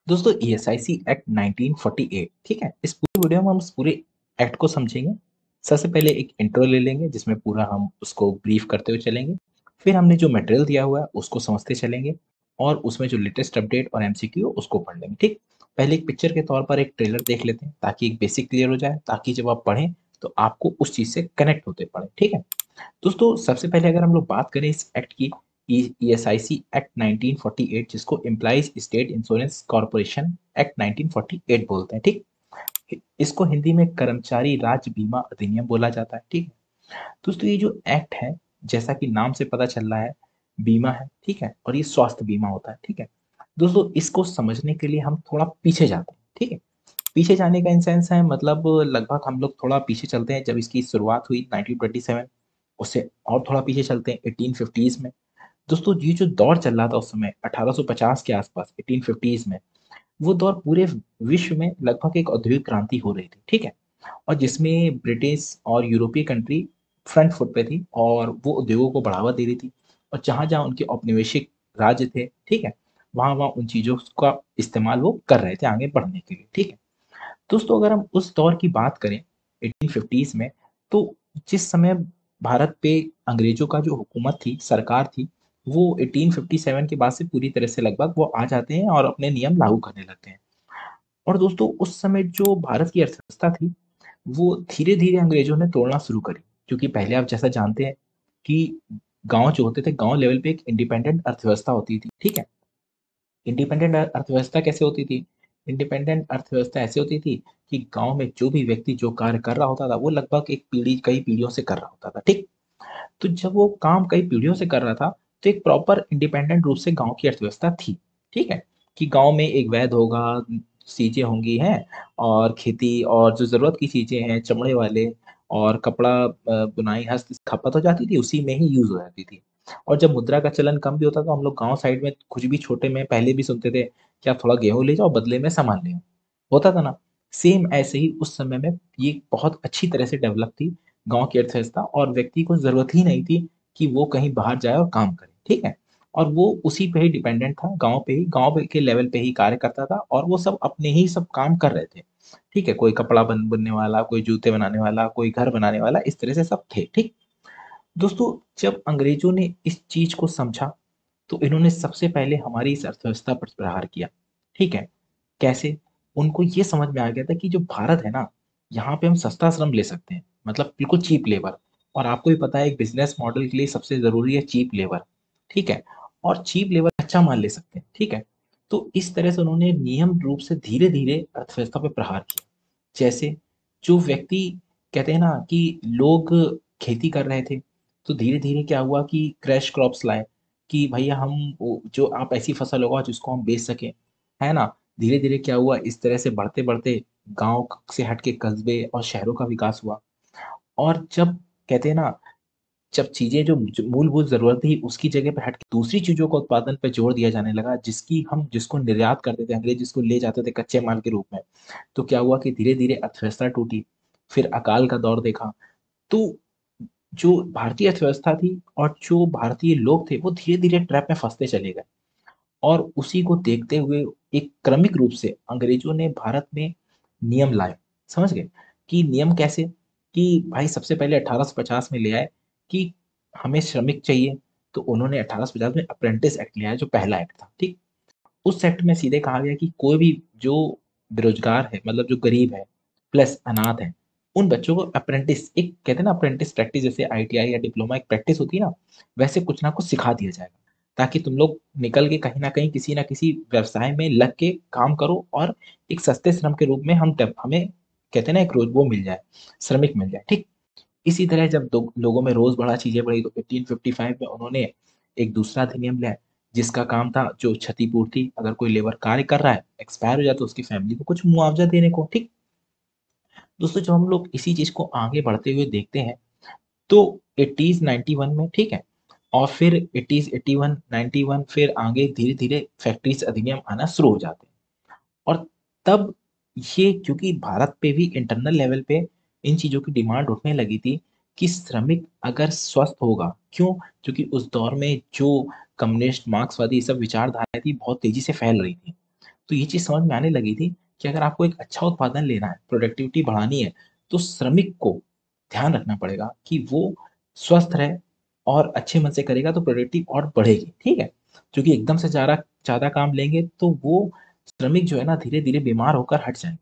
दोस्तों ESIC act 1948 ठीक है। इस पूरी वीडियो में हम उस पूरे एक्ट को समझेंगे। सबसे पहले एक इंट्रो ले लेंगे जिसमें पूरा हम उसको ब्रीफ करते हुए चलेंगे। फिर हमने जो मटेरियल दिया हुआ है उसको समझते चलेंगे और उसमें जो लेटेस्ट अपडेट और एमसीक्यू उसको पढ़ लेंगे। ठीक, पहले एक पिक्चर के तौर पर एक ट्रेलर देख लेते हैं ताकि एक बेसिक क्लियर हो जाए, ताकि जब आप पढ़ें तो आपको उस चीज से कनेक्ट होते पढ़े। ठीक है दोस्तों, सबसे पहले अगर हम लोग बात करें इस एक्ट की, ईएसआईसी एक्ट 1948 जिसको employees state insurance corporation act 1948 बोलते हैं। ठीक, इसको हिंदी में कर्मचारी राज्य बीमा अधिनियम बोला जाता है। ठीक है दोस्तों, ये जो एक्ट है जैसा कि नाम से पता चल रहा है, बीमा है। ठीक है, और ये स्वास्थ्य बीमा होता है। ठीक है दोस्तों, इसको समझने के लिए हम थोड़ा पीछे जाते हैं। ठीक है, पीछे जाने का इन सेंस है मतलब लगभग हम लोग थोड़ा पीछे चलते हैं जब इसकी शुरुआत हुई 1927, उससे और थोड़ा पीछे चलते हैं 1850s में। दोस्तों ये जो दौर चल रहा था उस समय 1850 के आसपास 1850s में, वो दौर पूरे विश्व में लगभग एक औद्योगिक क्रांति हो रही थी। ठीक है, और जिसमें ब्रिटिश और यूरोपीय कंट्री फ्रंट फुट पे थी और वो उद्योगों को बढ़ावा दे रही थी। और जहां जहां उनके औपनिवेशिक राज्य थे, ठीक है, वहां वहां उन चीजों का इस्तेमाल वो कर रहे थे आगे बढ़ने के लिए। ठीक है दोस्तों, अगर हम उस दौर की बात करें 1850s में, तो जिस समय भारत पे अंग्रेजों का जो हुकूमत थी, सरकार थी, वो 1857 के बाद से पूरी तरह से लगभग वो आ जाते हैं और अपने नियम लागू करने लगते हैं। और दोस्तों उस समय जो भारत की अर्थव्यवस्था थी, वो धीरे धीरे अंग्रेजों ने तोड़ना शुरू करी। क्योंकि पहले आप जैसा जानते हैं कि गांव जो होते थे, गांव लेवल पे एक इंडिपेंडेंट अर्थव्यवस्था होती थी। ठीक है, इंडिपेंडेंट अर्थव्यवस्था कैसे होती थी? इंडिपेंडेंट अर्थव्यवस्था ऐसे होती थी कि गांव में जो भी व्यक्ति जो कार्य कर रहा होता था, वो लगभग एक पीढ़ी कई पीढ़ियों से कर रहा होता था। ठीक, तो जब वो काम कई पीढ़ियों से कर रहा था, तो एक प्रॉपर इंडिपेंडेंट रूप से गांव की अर्थव्यवस्था थी। ठीक है, कि गांव में एक वैद होगा, चीजें होंगी हैं, और खेती और जो जरूरत की चीजें हैं, चमड़े वाले और कपड़ा, बुनाई, हस्त खपत हो जाती थी, उसी में ही यूज हो जाती थी। और जब मुद्रा का चलन कम भी होता था, हम लोग गांव साइड में कुछ भी छोटे में पहले भी सुनते थे कि आप थोड़ा गेहूं ले जाओ, बदले में सामान ले आओ, होता था ना। सेम ऐसे ही उस समय में ये बहुत अच्छी तरह से डेवलप थी गांव की अर्थव्यवस्था, और व्यक्ति को जरूरत ही नहीं थी कि वो कहीं बाहर जाए और काम करे। ठीक है, और वो उसी पे ही डिपेंडेंट था, गांव पे ही, गांव के लेवल पे ही कार्य करता था, और वो सब अपने ही सब काम कर रहे थे। ठीक है, कोई कपड़ा बुनने वाला, कोई जूते बनाने वाला, कोई घर बनाने वाला, इस तरह से सब थे। ठीक दोस्तों, जब अंग्रेजों ने इस चीज को समझा, तो इन्होंने सबसे पहले हमारी इस अर्थव्यवस्था पर प्रहार किया। ठीक है, कैसे? उनको ये समझ में आ गया था कि जो भारत है ना, यहाँ पे हम सस्ता श्रम ले सकते हैं, मतलब बिल्कुल चीप लेबर। और आपको भी पता है एक बिजनेस मॉडल के लिए सबसे जरूरी है चीप लेबर। ठीक है, और चीप लेबर अच्छा माल ले सकते हैं। ठीक है, तो इस तरह से उन्होंने नियम रूप से धीरे धीरे अर्थव्यवस्था पे प्रहार किया। जैसे जो व्यक्ति, कहते हैं ना कि लोग खेती कर रहे थे, तो धीरे धीरे क्या हुआ कि क्रैश क्रॉप्स लाए, कि भैया हम जो आप ऐसी फसल होगा जिसको हम बेच सकें, है ना। धीरे धीरे क्या हुआ, इस तरह से बढ़ते बढ़ते गांव से हट के कस्बे और शहरों का विकास हुआ। और जब, कहते हैं ना, जब चीजें जो मूलभूत जरूरत थी उसकी जगह पे हट के दूसरी चीजों का उत्पादन पे जोर दिया जाने लगा, जिसको निर्यात करते थे अंग्रेज, जिसको ले जाते थे कच्चे माल के रूप में, तो क्या हुआ कि धीरे धीरे अर्थव्यवस्था टूटी। फिर अकाल का दौर देखा। तो जो भारतीय अर्थव्यवस्था थी और जो भारतीय लोग थे, वो धीरे धीरे ट्रैप में फंसते चले गए। और उसी को देखते हुए एक क्रमिक रूप से अंग्रेजों ने भारत में नियम लाए। समझ गए कि नियम कैसे? कि भाई सबसे पहले 1850 में ले आए कि हमें श्रमिक चाहिए। तो उन्होंने 1850 में अप्रेंटिस एक्ट ले आया, जो पहला एक्ट था। ठीक, उस सेक्ट में सीधे कहा गया कि कोई भी जो बेरोजगार है, मतलब जो गरीब है प्लस अनाथ है, उन बच्चों को अप्रेंटिस, एक कहते हैं ना अप्रेंटिस प्रैक्टिस, जैसे आईटीआई या डिप्लोमा एक प्रैक्टिस होती है ना, वैसे कुछ ना कुछ सिखा दिया जाएगा, ताकि तुम लोग निकल के कहीं ना किसी व्यवसाय में लग के काम करो, और एक सस्ते श्रम के रूप में हमें, कहते हैं ना, एक रोज वो मिल जाए, श्रमिक मिल जाए। ठीक, इसी तरह जब लोगों में रोज बढ़ा, चीजें बढ़ी, तो 1855 में उन्होंने एक दूसरा अधिनियम लाया, जिसका काम था जो क्षतिपूर्ति, अगर कोई लेबर कार्य कर रहा है, एक्सपायर हो जाए, तो उसकी फैमिली को कुछ मुआवजा देने को। ठीक दोस्तों, जब हम लोग इसी चीज को आगे बढ़ते हुए देखते हैं, तो 80s 91 में, ठीक है, और फिर 80s 81 91, फिर आगे धीरे धीरे फैक्ट्रीज अधिनियम आना शुरू हो जाते हैं। और तब ये, क्योंकि भारत पे भी इंटरनल लेवल पे इन चीजों की डिमांड उठने लगी थी कि श्रमिक अगर स्वस्थ होगा, क्यों? क्योंकि उस दौर में जो कम्युनिस्ट, मार्क्सवादी, ये सब विचारधाराएं थी, बहुत तेजी से फैल रही थी। तो ये चीज़ समझ में आने लगी थी कि अगर आपको एक अच्छा उत्पादन लेना है, प्रोडक्टिविटी बढ़ानी है, तो श्रमिक को ध्यान रखना पड़ेगा कि वो स्वस्थ रहे और अच्छे मन से करेगा तो प्रोडक्टिव और बढ़ेगी, ठीक है? क्योंकि एकदम से ज़्यादा काम लेंगे तो वो श्रमिक जो है ना धीरे-धीरे बीमार होकर हट जाएँगे,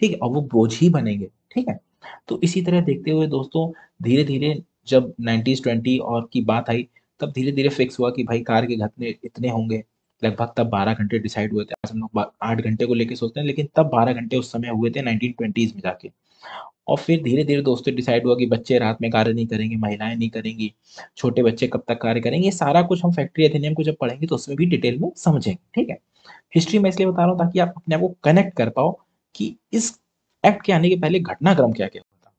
ठीक है? और वो बोझ ही बनेंगे, ठीक है? तो इसी तरह देखते हुए दोस्तों धीरे-धीरे जब 90s 20 और की बात आई, तब धीरे-धीरे फिक्स हुआ कि भाई कार के घंटे इतने होंगे, लगभग तब 12 घंटे डिसाइड हुए थे। आज हम लोग बा 8 घंटे को लेके सोचते हैं, लेकिन तब 12 घंटे उस समय हुए थे 1920s में जाके। और फिर धीरे-धीरे दोस्तों डिसाइड हुआ कि बच्चे रात में कार्य नहीं करेंगे, महिलाएँ नहीं करेंगी, छोटे बच्चे कब तक कार्य करेंगे, ये सारा कुछ हम फैक्ट्री अधिनियम को जब पढ़ेंगे तो उसमें भी डिटेल में समझेंगे, ठीक है? हिस्ट्री मैं इसलिए बता रहा हूँ ताकि आप अपने आप को कनेक्ट कर पाओ कि इस एक्ट के आने के पहले घटनाक्रम क्या-क्या हुआ था।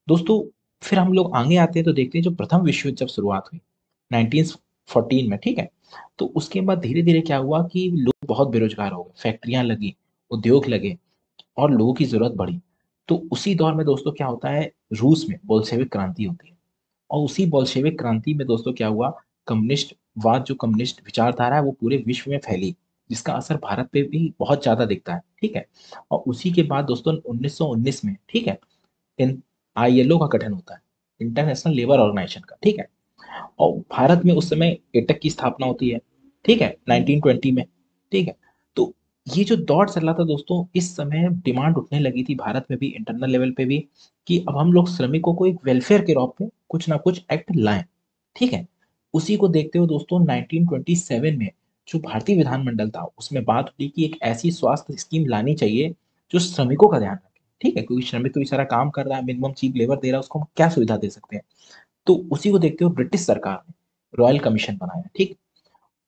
दोस्तों फिर हम लोग आगे आते हैं तो देखते हैं जो प्रथम विश्व युद्ध जब शुरुआत हुई 1914 में, ठीक है? तो उसके बाद धीरे-धीरे क्या हुआ कि लोग बहुत बेरोज़गार हो गए, फैक्ट्रियाँ लगी, उद्योग लगे और लोगों की ज़रूरत बढ़ी। तो उसी दौर में दोस्तों क्या होता है, रूस में बोल्शेविक क्रांति होती है और उसी बोल्शेविक क्रांति में दोस्तों क्या हुआ, कम्युनिस्टवाद जो कम्युनिस्ट विचारधारा है वो पूरे विश्व में फैली, जिसका असर भारत पे भी बहुत ज़्यादा दिखता है, ठीक है? और उसी के बाद दोस्तों 1919 में, ठीक है? इन आईएलओ का गठन होता है, इंटरनेशनल लेबर ऑर्गेनाइजेशन का, ठीक है? और भारत में उस समय एटक की स्थापना होती है, ठीक है? 1920 में, ठीक है? तो ये जो दौर चल रहा था दोस्तों, इस समय डिमांड उठने लगी थी भारत में भी, इंटरनल लेवल पे भी कि अब हम लोग श्रमिकों को एक वेलफेयर के रूप में कुछ ना कुछ एक्ट लाएँ, ठीक है? उसी को देखते हुए दोस्तों 1927 में जो भारतीय विधानमंडल था, उसमें बात हुई कि एक ऐसी स्वास्थ्य स्कीम लानी चाहिए, जो श्रमिकों का ध्यान रखे, ठीक है? क्योंकि श्रमिक तो बेचारा काम कर रहा है, मिनिमम चीप लेबर दे रहा है, उसको हम क्या सुविधा दे सकते हैं? तो उसी को देखते हुए ब्रिटिश सरकार ने रॉयल कमीशन बनाया, ठीक?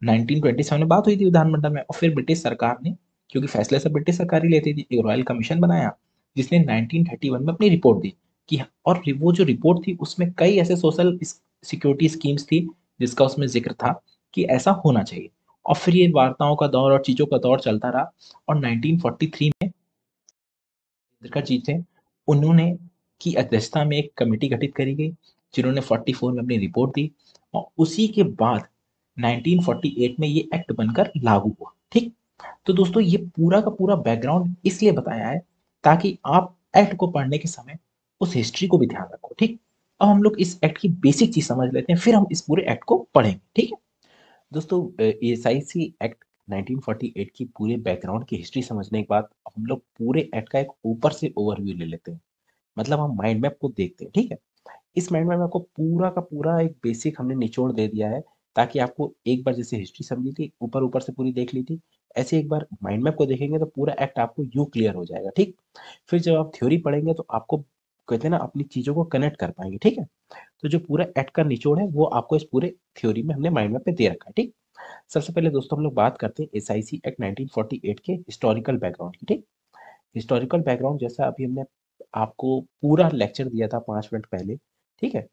1927 में बात हुई थी विधानमंडल में और फिर ब्रिटिश सरकार ने, क्योंकि फैसले सब ब्रिटिश सरकार ही लेती थी, एक रॉयल कमीशन बनाया, जिसने 1931 में अपनी रिपोर्ट दी कि और वो जो रिपोर्ट थी उसमें कई ऐसे सोशल सिक्योरिटी स्कीम्स थी, जिसका उसमें ज़िक्र था कि ऐसा होना चाहिए। और फिर ये वार्ताओं का दौर और चीज़ों का दौर चलता रहा और 1943 में अंबेडकर जी थे, उन्होंने की अध्यक्षता में एक कमेटी गठित करी गई, जिन्होंने 44 में अपनी रिपोर्ट दी और उसी के बाद 1948 में ये एक्ट बनकर लागू हुआ, ठीक? तो दोस्तों ये पूरा का पूरा बैकग्राउंड इसलिए बताया है, ताकि आप एक्ट को पढ़ने के समय उस हिस्ट्री को भी ध्यान रखो, ठीक? अब हम लोग इस एक्ट की बेसिक चीज़ समझ लेते हैं, फिर हम इस पूरे एक्ट को पढ़ेंगे, ठीक है? दोस्तों एसआईसी एक्ट 1948 की पूरे बैकग्राउंड की हिस्ट्री समझने के बाद अब हम लोग पूरे एक्ट का एक ऊपर से ओवरव्यू ले लेते हैं। मतलब हम माइंड मैप को देखते हैं, ठीक है? इस माइंड मैप में आपको पूरा का पूरा एक बेसिक हमने निचोड़ दे दिया है, ताकि आपको एक बार जैसे हिस्ट्री समझी थी, ऊपर-ऊपर से पूरी देख ली थी, ऐसे एक बार माइंड मैप को देखेंगे तो पूरा एक्ट आपको यूँ क्लियर हो जाएगा, ठीक? फिर जब आप थ्योरी पढ़ेंगे तो आपको कहते हैं ना अपनी चीज़ों को कनेक्ट कर पाएँगे, ठीक है? तो जो पूरा एक्ट का निचोड़ है वो आपको इस पूरे थ्योरी में हमने माइंड मैप पे दे रखा है, ठीक? सबसे पहले दोस्तों हम लोग बात करते हैं एसआईसी एक्ट 1948 के हिस्टोरिकल बैकग्राउंड की, ठीक? हिस्टोरिकल बैकग्राउंड जैसा अभी हमने आपको पूरा लेक्चर दिया था 5 मिनट पहले, ठीक है?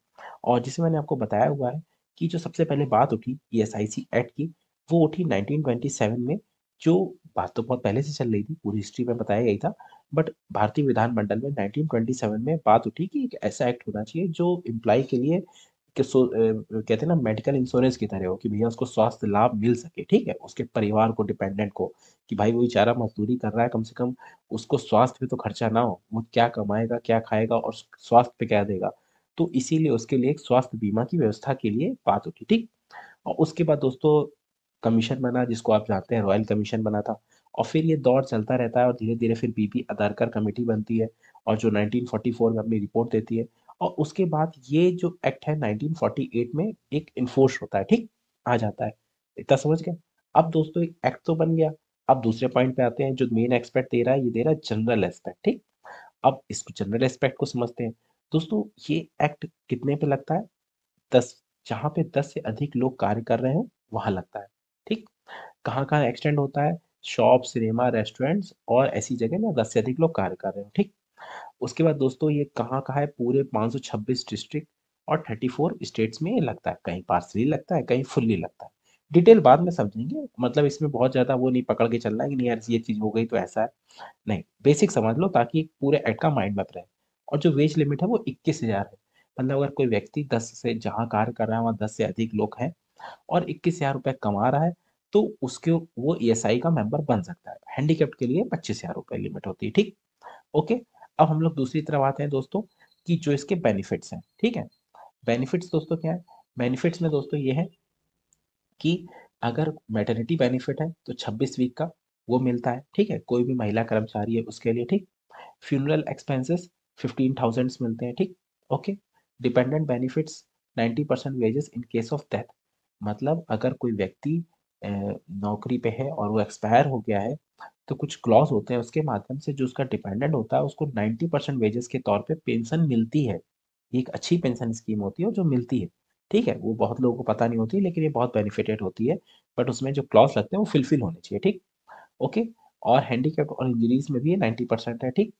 और जिसमें मैंने आपको बताया हुआ है कि जो सबसे पहले बात उठी एसआईसी एक्ट की, वो उठी 1927 में, जो बात तो बहुत पहले से चल रही थी, पूरी हिस्ट्री में बताया गई था, बट भारतीय विधानमंडल में 1927 में बात उठी कि एक ऐसा एक्ट होना चाहिए जो एम्प्लॉयी के लिए कहते हैं ना मेडिकल इंश्योरेंस की तरह हो कि भैया उसको स्वास्थ्य लाभ मिल सके, ठीक है? उसके परिवार को, डिपेंडेंट को, कि भाई वो बेचारा मज़दूरी कर रहा है, कम से कम उसको स्वास्थ्य पे तो खर्चा ना हो। वो क्या कमाएगा, क्या खाएगा और स्वास्थ्य पे क्या देगा? तो इसीलिए उसके लिए एक स्वास्थ्य बीमा की व्यवस्था के लिए बात उठी, ठीक? और उसके बाद दोस्तों कमीशन बना, जिसको आप जानते हैं रॉयल कमीशन बना था और फिर ये दौर चलता रहता है और धीरे-धीरे फिर बीपी अदारकर कमेटी बनती है और जो 1944 में अपनी रिपोर्ट देती है और उसके बाद ये जो एक्ट है 1948 में एक एनफोर्स होता है, ठीक? आ जाता है। इतना समझ गए? अब दोस्तों एक एक्ट तो बन गया, अब दूसरे पॉइंट पे आते हैं, जो मेन एस्पेक्ट दे रहा है, ये दे रहा है जनरल एस्पेक्ट, ठीक? अब इस जनरल एस्पेक्ट को समझते हैं। दोस्तों ये एक्ट कितने पे लगता है? 10, जहाँ पे 10 से अधिक लोग कार्य कर रहे हो, वहाँ लगता है, ठीक? कहाँ-कहाँ एक्सटेंड होता है? शॉप, सिनेमा, रेस्टोरेंट्स और ऐसी जगह ना 10 से अधिक लोग कार्य कर रहे हो, ठीक? उसके बाद दोस्तों ये कहाँ-कहाँ है? पूरे 526 डिस्ट्रिक्ट और 34 स्टेट्स में ये लगता है। कहीं पार्शियली लगता है, कहीं फुल्ली लगता है। डिटेल बाद में समझेंगे, मतलब इसमें बहुत ज़्यादा वो नहीं पकड़ के चलना है कि नहीं यार ये चीज़ हो गई तो ऐसा है। नहीं, बेसिक समझ लो ताकि पूरे एक्ट का माइंड मैप रहे। और जो वेज लिमिट है वो 21,000 है। मतलब अगर कोई व्यक्ति 10 से जहाँ कार्य कर रहा है वहाँ 10 से अधिक लोग हैं और 21,000 रुपए कमा रहा है, तो उसके वो ईएसआई का मेंबर बन सकता है। हैंडीकैप्ड के लिए 25,000 रुपए लिमिट होती है, ठीक। ओके। अब हम लोग दूसरी तरफ आते हैं दोस्तों, कि जो इसके बेनिफिट्स हैं, ठीक है। बेनिफिट्स दोस्तों क्या है? बेनिफिट्स में दोस्तों ये है कि अगर मैटरनिटी बेनिफिट है तो 26 वीक का वो मिलता है, ठीक है, कोई भी महिला कर्मचारी है उसके लिए, ठीक। फ्यूनरल एक्सपेंसेस 15,000 मिलते हैं, ठीक। Okay. Dependent benefits 90% wages in case of death, मतलब अगर कोई व्यक्ति नौकरी पे है और वो एक्सपायर हो गया है, तो कुछ क्लॉज होते हैं उसके माध्यम से जो उसका डिपेंडेंट होता है उसको 90% वेजेस के तौर पे पेंशन मिलती है। ये एक अच्छी पेंशन स्कीम होती है जो मिलती है, ठीक है। वो बहुत लोगों को पता नहीं होती, लेकिन ये बहुत बेनिफिटेड होती है। बट उसमें जो क्लॉज लगते हैं वो फिलफिल होने चाहिए, ठीक। ओके। और हैंडीकैप और इंजरीज में भी ये 90% है, ठीक।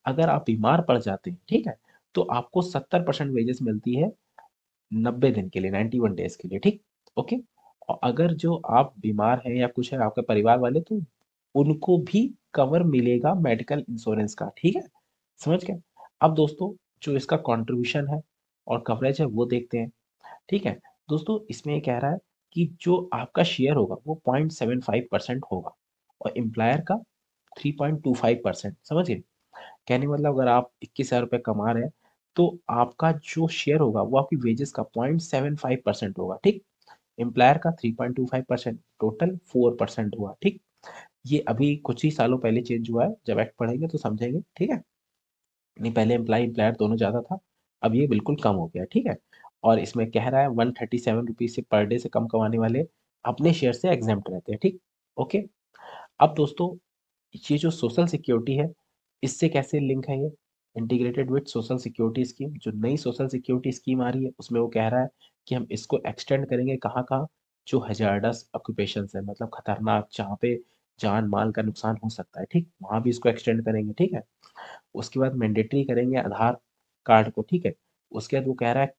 अगर आप बीमार पड़ जाते हैं, ठीक है, तो आपको 70% वेजेस मिलती है 90 दिन के लिए, 91 डेज के लिए, ठीक। ओके। और अगर जो आप बीमार हैं या कुछ है आपके परिवार वाले, तो उनको भी कवर मिलेगा मेडिकल इंश्योरेंस का, ठीक है। समझ गए? अब दोस्तों जो इसका कंट्रीब्यूशन है और कवरेज है वो देखते हैं, ठीक है। दोस्तों इसमें ये कह रहा है कि जो आपका शेयर होगा वो 0.75% होगा और एम्प्लॉयर का 3.25%, समझ गए? कहने का मतलब अगर आप 21,000 रुपये कमा रहे हैं तो आपका जो शेयर होगा वो आपकी वेजेस का 0.75% होगा, ठीक। एम्प्लॉयर का 3.25%, टोटल 4% हुआ, ठीक। ये अभी कुछ ही सालों पहले चेंज हुआ है, जब एक्ट पढ़ेंगे तो समझेंगे, ठीक है। नहीं, पहले एम्प्लॉय एम्प्लॉयर दोनों ज़्यादा था, अब ये बिल्कुल कम हो गया, ठीक है। और इसमें कह रहा है 137 रुपीज़ से पर डे से कम कमाने वाले अपने शेयर से एग्जेम्प्ट रहते हैं, ठीक। ओके। अब दोस्तों ये जो सोशल सिक्योरिटी है, इससे कैसे लिंक है ये? Integrated with social security scheme, जो नई सोशल सिक्योरिटी स्कीम आ रही है उसमें वो कह रहा है कि हम इसको एक्सटेंड करेंगे कहाँ कहाँ, जो हजारडस ऑक्यूपेशन है, मतलब खतरनाक, जहाँ पे जान माल का नुकसान हो सकता है, ठीक, वहां भी इसको एक्सटेंड करेंगे, ठीक है। उसके बाद मैंडेटरी करेंगे आधार कार्ड को, ठीक है। उसके बाद वो कह रहा है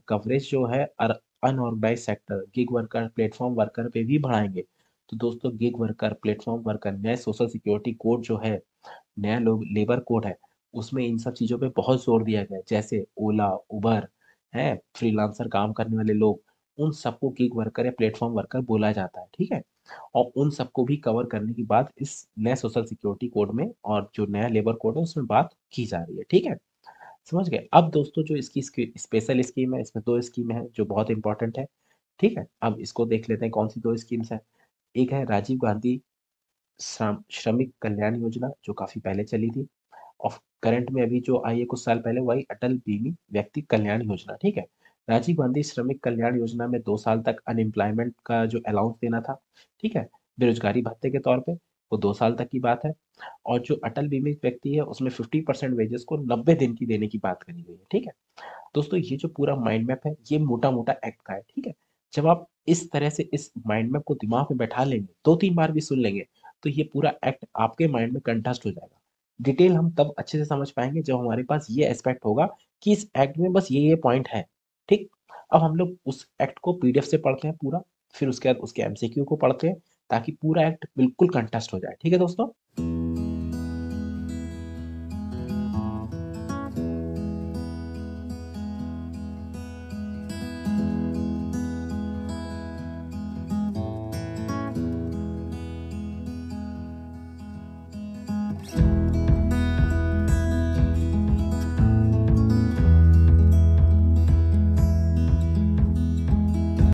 कवरेज जो है unorganised sector, gig worker, platform worker पे भी बढ़ाएंगे। तो दोस्तों गिग वर्कर, प्लेटफॉर्म वर्कर, नए सोशल सिक्योरिटी कोड जो है, नया लोग लेबर कोड है, उसमें इन सब चीज़ों पे बहुत जोर दिया गया है, जैसे ओला, उबर है, फ्रीलांसर काम करने वाले लोग, उन सबको गिग वर्कर या प्लेटफॉर्म वर्कर बोला जाता है, ठीक है। और उन सबको भी कवर करने की बात इस नए सोशल सिक्योरिटी कोड में और जो नया लेबर कोड है उसमें बात की जा रही है, ठीक है। समझ गए? अब दोस्तों जो इसकी स्पेशल स्कीम है, इसमें दो स्कीम है जो बहुत इंपॉर्टेंट है, ठीक है। अब इसको देख लेते हैं कौन सी दो स्कीम्स है। एक है राजीव गांधी श्रमिक कल्याण योजना, जो काफी पहले चली थी, और करंट में अभी जो आई है कुछ साल पहले, वही अटल बीमित व्यक्ति कल्याण योजना, ठीक है। राजीव गांधी श्रमिक कल्याण योजना में 2 साल तक अनएम्प्लॉयमेंट का जो अलाउंस देना था, ठीक है, बेरोजगारी भत्ते के तौर पे, वो 2 साल तक की बात है। और जो अटल बीमित व्यक्ति है उसमें 50% वेजेस को 90 दिन की देने की बात करी गई है, ठीक है। दोस्तों ये जो पूरा माइंड मैप है ये मोटा मोटा एक्ट का है, ठीक है। जब आप इस तरह से इस माइंड मैप को दिमाग में बैठा लेंगे, 2-3 बार भी सुन लेंगे, तो ये पूरा एक्ट आपके माइंड में कंठस्थ हो जाएगा। डिटेल हम तब अच्छे से समझ पाएंगे जब हमारे पास ये एस्पेक्ट होगा कि इस एक्ट में बस ये पॉइंट है, ठीक। अब हम लोग उस एक्ट को पीडीएफ से पढ़ते हैं पूरा, फिर उसके बाद उसके एमसीक्यू को पढ़ते हैं, ताकि पूरा एक्ट बिल्कुल कंठस्थ हो जाए, ठीक है दोस्तों।